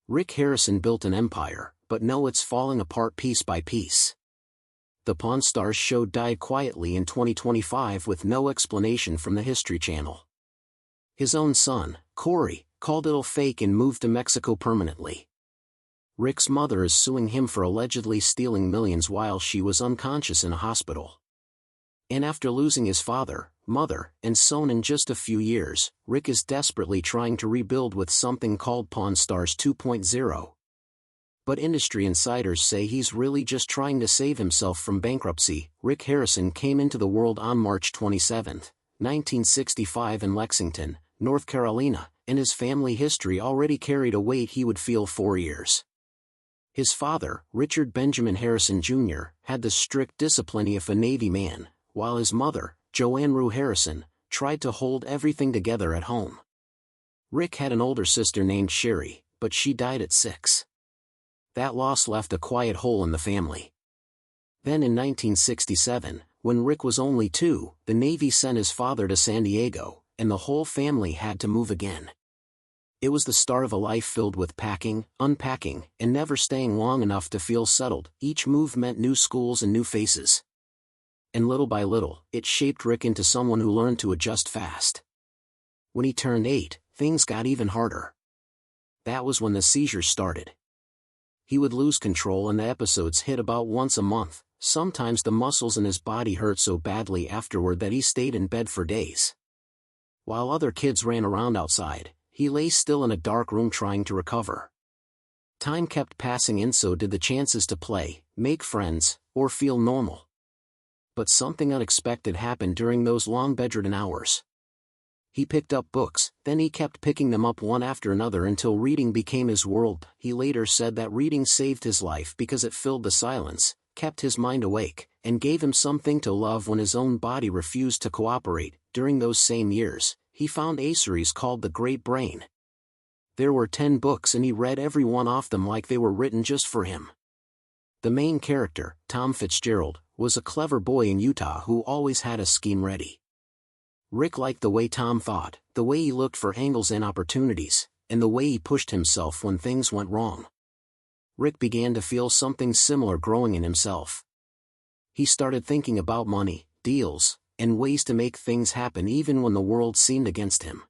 Rick Harrison built an empire, but now it's falling apart piece by piece. The Pawn Stars show died quietly in 2025 with no explanation from the History Channel. His own son, Corey, called it all fake and moved to Mexico permanently. Rick's mother is suing him for allegedly stealing millions while she was unconscious in a hospital. And after losing his father, mother, and son in just a few years, Rick is desperately trying to rebuild with something called Pawn Stars 2.0. But industry insiders say he's really just trying to save himself from bankruptcy. Rick Harrison came into the world on March 27, 1965 in Lexington, North Carolina, and his family history already carried a weight he would feel 4 years. His father, Richard Benjamin Harrison Jr., had the strict discipline of a Navy man, while his mother, Joanne Rue Harrison, tried to hold everything together at home. Rick had an older sister named Sherry, but she died at 6. That loss left a quiet hole in the family. Then in 1967, when Rick was only 2, the Navy sent his father to San Diego, and the whole family had to move again. It was the start of a life filled with packing, unpacking, and never staying long enough to feel settled. Each move meant new schools and new faces. And little by little, it shaped Rick into someone who learned to adjust fast. When he turned 8, things got even harder. That was when the seizures started. He would lose control and the episodes hit about once a month. Sometimes the muscles in his body hurt so badly afterward that he stayed in bed for days. While other kids ran around outside, he lay still in a dark room trying to recover. Time kept passing and so did the chances to play, make friends, or feel normal. But something unexpected happened during those long bedridden hours. He picked up books, then he kept picking them up one after another until reading became his world. He later said that reading saved his life because it filled the silence, kept his mind awake, and gave him something to love when his own body refused to cooperate. During those same years, he found a series called The Great Brain. There were 10 books and he read every one of them like they were written just for him. The main character, Tom Fitzgerald, was a clever boy in Utah who always had a scheme ready. Rick liked the way Tom thought, the way he looked for angles and opportunities, and the way he pushed himself when things went wrong. Rick began to feel something similar growing in himself. He started thinking about money, deals, and ways to make things happen even when the world seemed against him.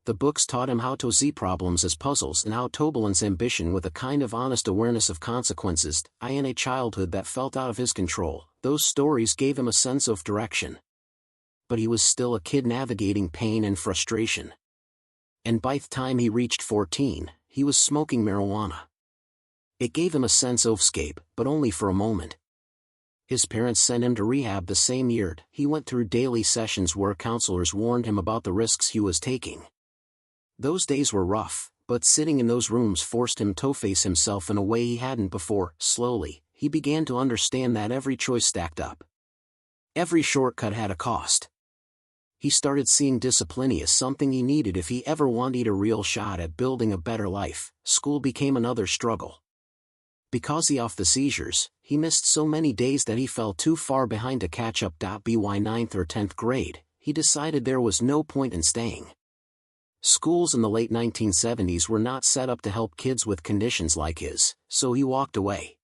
The books taught him how to see problems as puzzles and how to balance ambition with a kind of honest awareness of consequences. In a childhood that felt out of his control, those stories gave him a sense of direction. But he was still a kid navigating pain and frustration. And by the time he reached 14, he was smoking marijuana. It gave him a sense of escape, but only for a moment. His parents sent him to rehab the same year. He went through daily sessions where counselors warned him about the risks he was taking. Those days were rough, but sitting in those rooms forced him to face himself in a way he hadn't before. Slowly, he began to understand that every choice stacked up. Every shortcut had a cost. He started seeing discipline as something he needed if he ever wanted a real shot at building a better life. School became another struggle. Because of the seizures, he missed so many days that he fell too far behind to catch up. By 9th or 10th grade, he decided there was no point in staying. Schools in the late 1970s were not set up to help kids with conditions like his, so he walked away.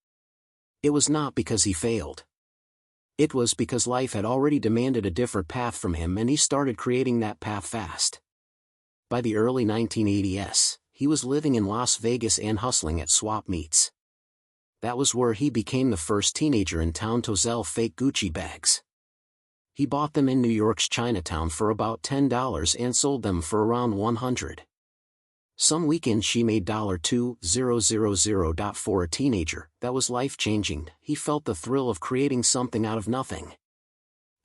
It was not because he failed. It was because life had already demanded a different path from him and he started creating that path fast. By the early 1980s, he was living in Las Vegas and hustling at swap meets. That was where he became the first teenager in town to sell fake Gucci bags. He bought them in New York's Chinatown for about $10 and sold them for around $100. Some weekends she made $2,000. For a teenager, that was life-changing. He felt the thrill of creating something out of nothing.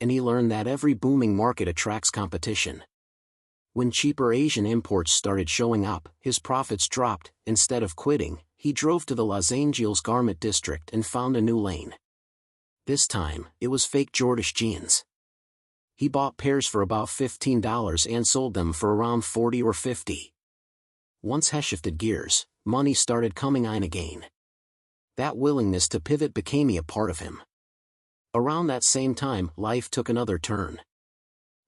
And he learned that every booming market attracts competition. When cheaper Asian imports started showing up, his profits dropped. Instead of quitting, he drove to the Los Angeles garment district and found a new lane. This time, it was fake Jordache jeans. He bought pairs for about $15 and sold them for around $40 or $50. Once he shifted gears, money started coming in again. That willingness to pivot became a part of him. Around that same time, life took another turn.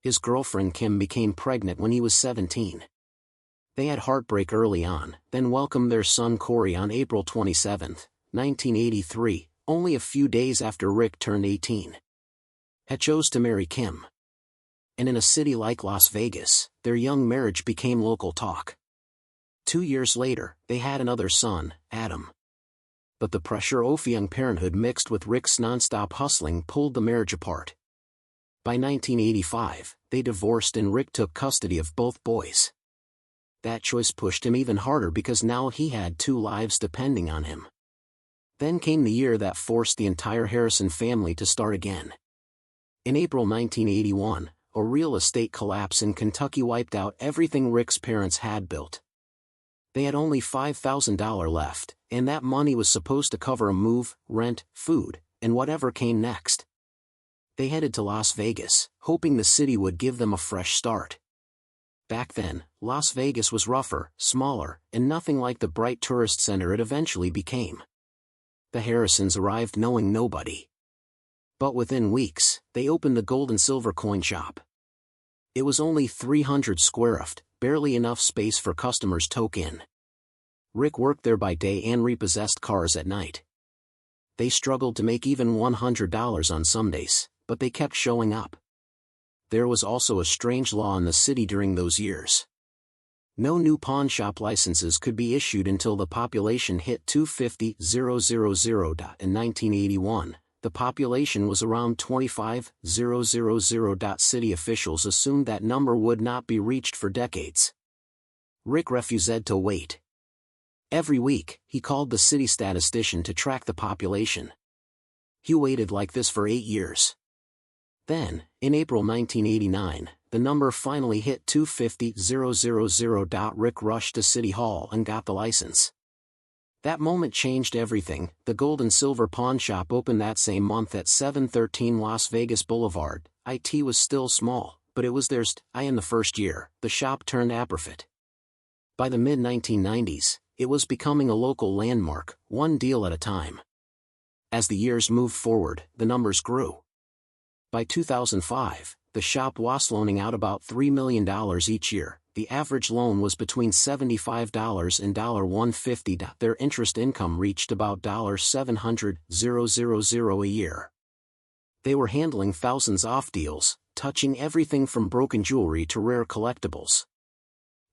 His girlfriend Kim became pregnant when he was 17. They had heartbreak early on, then welcomed their son Corey on April 27, 1983, only a few days after Rick turned 18. He chose to marry Kim. And in a city like Las Vegas, their young marriage became local talk. 2 years later, they had another son, Adam. But the pressure of young parenthood mixed with Rick's nonstop hustling pulled the marriage apart. By 1985, they divorced and Rick took custody of both boys. That choice pushed him even harder because now he had 2 lives depending on him. Then came the year that forced the entire Harrison family to start again. In April 1981, a real estate collapse in Kentucky wiped out everything Rick's parents had built. They had only $5,000 left, and that money was supposed to cover a move, rent, food, and whatever came next. They headed to Las Vegas, hoping the city would give them a fresh start. Back then, Las Vegas was rougher, smaller, and nothing like the bright tourist center it eventually became. The Harrisons arrived knowing nobody. But within weeks, they opened the Gold and Silver Coin Shop. It was only 300 square feet, barely enough space for customers to toke in. Rick worked there by day and repossessed cars at night. They struggled to make even $100 on some days, but they kept showing up. There was also a strange law in the city during those years. No new pawn shop licenses could be issued until the population hit 250,000. In 1981, the population was around 25,000. City officials assumed that number would not be reached for decades. Rick refused to wait. Every week, he called the city statistician to track the population. He waited like this for 8 years. Then, in April 1989, the number finally hit 250,000. Rick rushed to City Hall and got the license. That moment changed everything. The Gold and Silver Pawn Shop opened that same month at 713 Las Vegas Boulevard. It was still small, but it was theirs. In the first year, the shop turned a profit. By the mid-1990s, it was becoming a local landmark, one deal at a time. As the years moved forward, the numbers grew. By 2005, the shop was loaning out about $3 million each year. The average loan was between $75 and $150. Their interest income reached about $700,000 a year. They were handling thousands of deals, touching everything from broken jewelry to rare collectibles.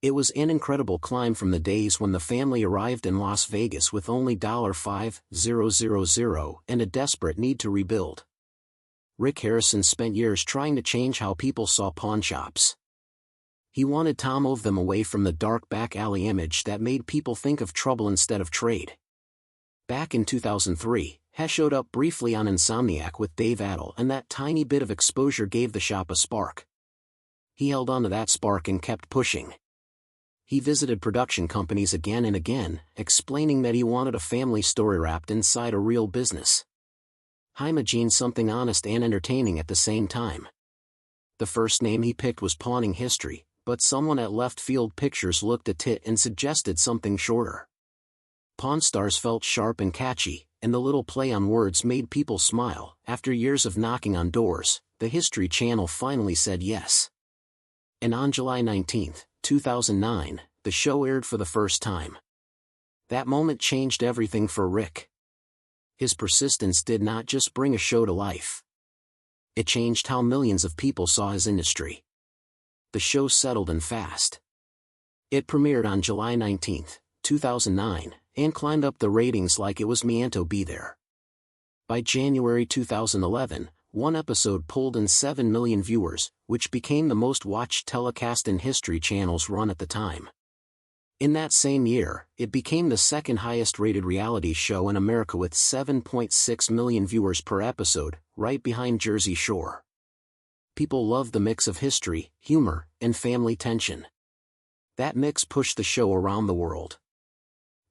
It was an incredible climb from the days when the family arrived in Las Vegas with only $5,000 and a desperate need to rebuild. Rick Harrison spent years trying to change how people saw pawn shops. He wanted to move them away from the dark back alley image that made people think of trouble instead of trade. Back in 2003, he showed up briefly on Insomniac with Dave Attell, and that tiny bit of exposure gave the shop a spark. He held on to that spark and kept pushing. He visited production companies again and again, explaining that he wanted a family story wrapped inside a real business. He imagined something honest and entertaining at the same time. The first name he picked was Pawning History, but someone at Left Field Pictures looked at it and suggested something shorter. Pawn Stars felt sharp and catchy, and the little play on words made people smile. After years of knocking on doors, the History Channel finally said yes. And on July 19, 2009, the show aired for the first time. That moment changed everything for Rick. His persistence did not just bring a show to life. It changed how millions of people saw his industry. The show settled in fast. It premiered on July 19, 2009, and climbed up the ratings like it was meant to be there. By January 2011, one episode pulled in 7 million viewers, which became the most watched telecast in History Channel's run at the time. In that same year, it became the second highest rated reality show in America with 7.6 million viewers per episode, right behind Jersey Shore. People loved the mix of history, humor, and family tension. That mix pushed the show around the world.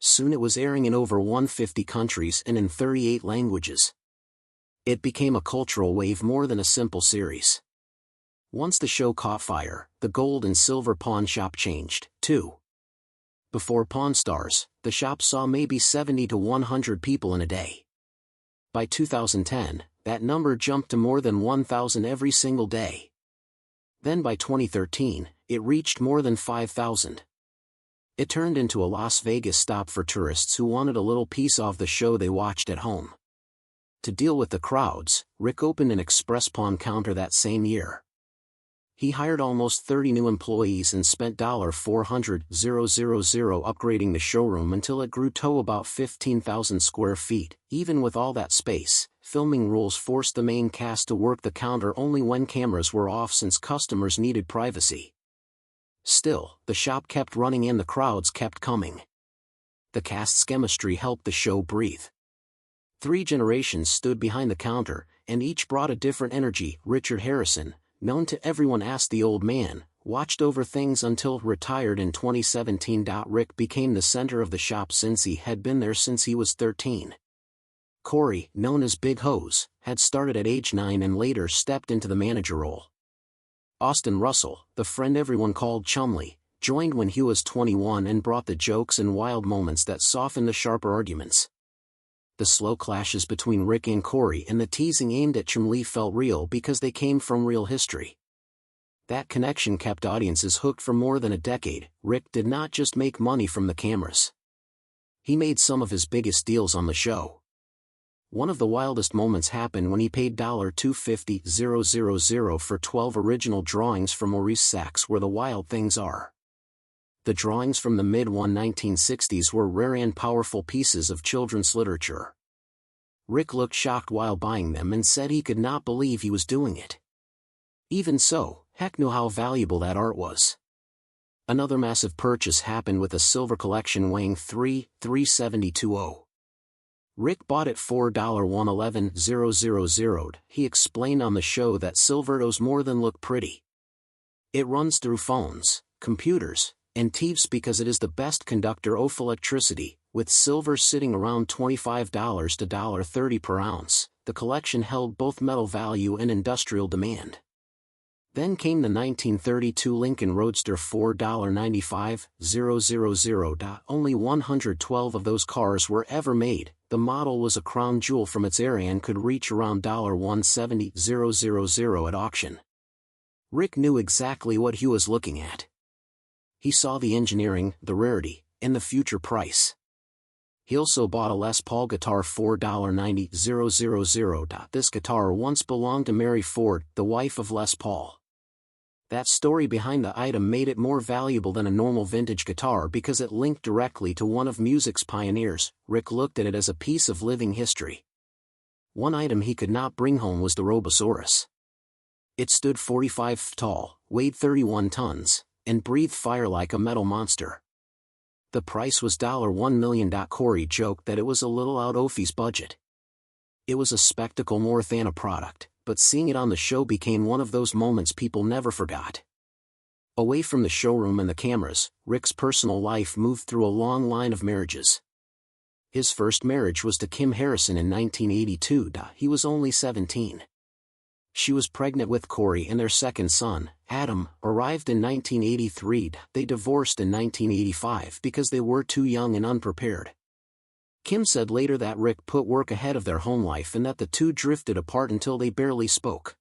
Soon it was airing in over 150 countries and in 38 languages. It became a cultural wave more than a simple series. Once the show caught fire, the Gold and Silver Pawn Shop changed, too. Before Pawn Stars, the shop saw maybe 70 to 100 people in a day. By 2010, that number jumped to more than 1,000 every single day. Then by 2013, it reached more than 5,000. It turned into a Las Vegas stop for tourists who wanted a little piece of the show they watched at home. To deal with the crowds, Rick opened an express pawn counter that same year. He hired almost 30 new employees and spent $400,000 upgrading the showroom until it grew to about 15,000 square feet. Even with all that space, filming rules forced the main cast to work the counter only when cameras were off since customers needed privacy. Still, the shop kept running and the crowds kept coming. The cast's chemistry helped the show breathe. 3 generations stood behind the counter, and each brought a different energy. Richard Harrison, known to everyone as the Old Man, watched over things until retired in 2017. Rick became the center of the shop since he had been there since he was 13. Corey, known as Big Hose, had started at age 9 and later stepped into the manager role. Austin Russell, the friend everyone called Chumley, joined when he was 21 and brought the jokes and wild moments that softened the sharper arguments. The slow clashes between Rick and Corey and the teasing aimed at Chumley felt real because they came from real history. That connection kept audiences hooked for more than a decade. Rick did not just make money from the cameras. He made some of his biggest deals on the show. One of the wildest moments happened when he paid $250,000 for 12 original drawings from Maurice Sachs. Where the wild things are. The drawings from the mid-1960s were rare and powerful pieces of children's literature. Rick looked shocked while buying them and said he could not believe he was doing it. Even so, Heck knew how valuable that art was. Another massive purchase happened with a silver collection weighing 3,372. Rick bought it for $111,000. He explained on the show that silver does more than look pretty. It runs through phones, computers, and TVs because it is the best conductor of electricity. With silver sitting around $25 to $30 per ounce, the collection held both metal value and industrial demand. Then came the 1932 Lincoln Roadster for $95,000. Only 112 of those cars were ever made. The model was a crown jewel from its era and could reach around $170,000 at auction. Rick knew exactly what he was looking at. He saw the engineering, the rarity, and the future price. He also bought a Les Paul guitar for $90,000. This guitar once belonged to Mary Ford, the wife of Les Paul. That story behind the item made it more valuable than a normal vintage guitar because it linked directly to one of music's pioneers. Rick looked at it as a piece of living history. One item he could not bring home was the Robosaurus. It stood 45 feet tall, weighed 31 tons, and breathed fire like a metal monster. The price was $1 million. Corey joked that it was a little out of his budget. It was a spectacle more than a product, but seeing it on the show became one of those moments people never forgot. Away from the showroom and the cameras, Rick's personal life moved through a long line of marriages. His first marriage was to Kim Harrison in 1982. He was only 17. She was pregnant with Corey, and their second son, Adam, arrived in 1983. They divorced in 1985 because they were too young and unprepared. Kim said later that Rick put work ahead of their home life and that the two drifted apart until they barely spoke.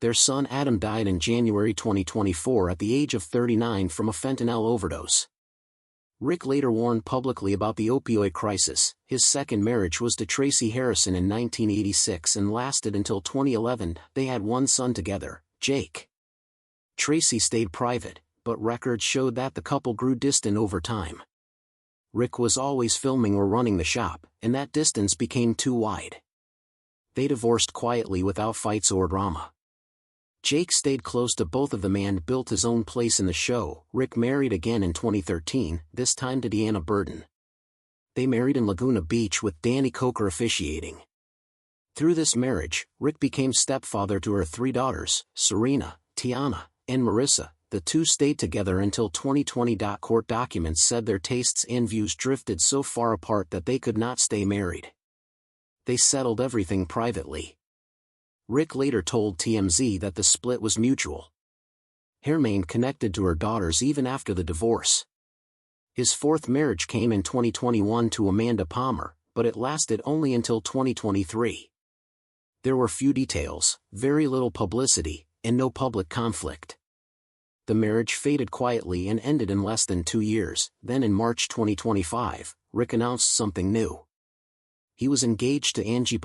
Their son Adam died in January 2024 at the age of 39 from a fentanyl overdose. Rick later warned publicly about the opioid crisis. His second marriage was to Tracy Harrison in 1986 and lasted until 2011. They had one son together, Jake. Tracy stayed private, but records showed that the couple grew distant over time. Rick was always filming or running the shop, and that distance became too wide. They divorced quietly without fights or drama. Jake stayed close to both of them and built his own place in the show. Rick married again in 2013, this time to Deanna Burton. They married in Laguna Beach with Danny Coker officiating. Through this marriage, Rick became stepfather to her 3 daughters, Serena, Tiana, and Marissa. The two stayed together until 2020. Court documents said their tastes and views drifted so far apart that they could not stay married. They settled everything privately. Rick later told TMZ that the split was mutual. He remained connected to her daughters even after the divorce. His fourth marriage came in 2021 to Amanda Palmer, but it lasted only until 2023. There were few details, very little publicity, and no public conflict. The marriage faded quietly and ended in less than 2 years. Then in March 2025, Rick announced something new. He was engaged to Angie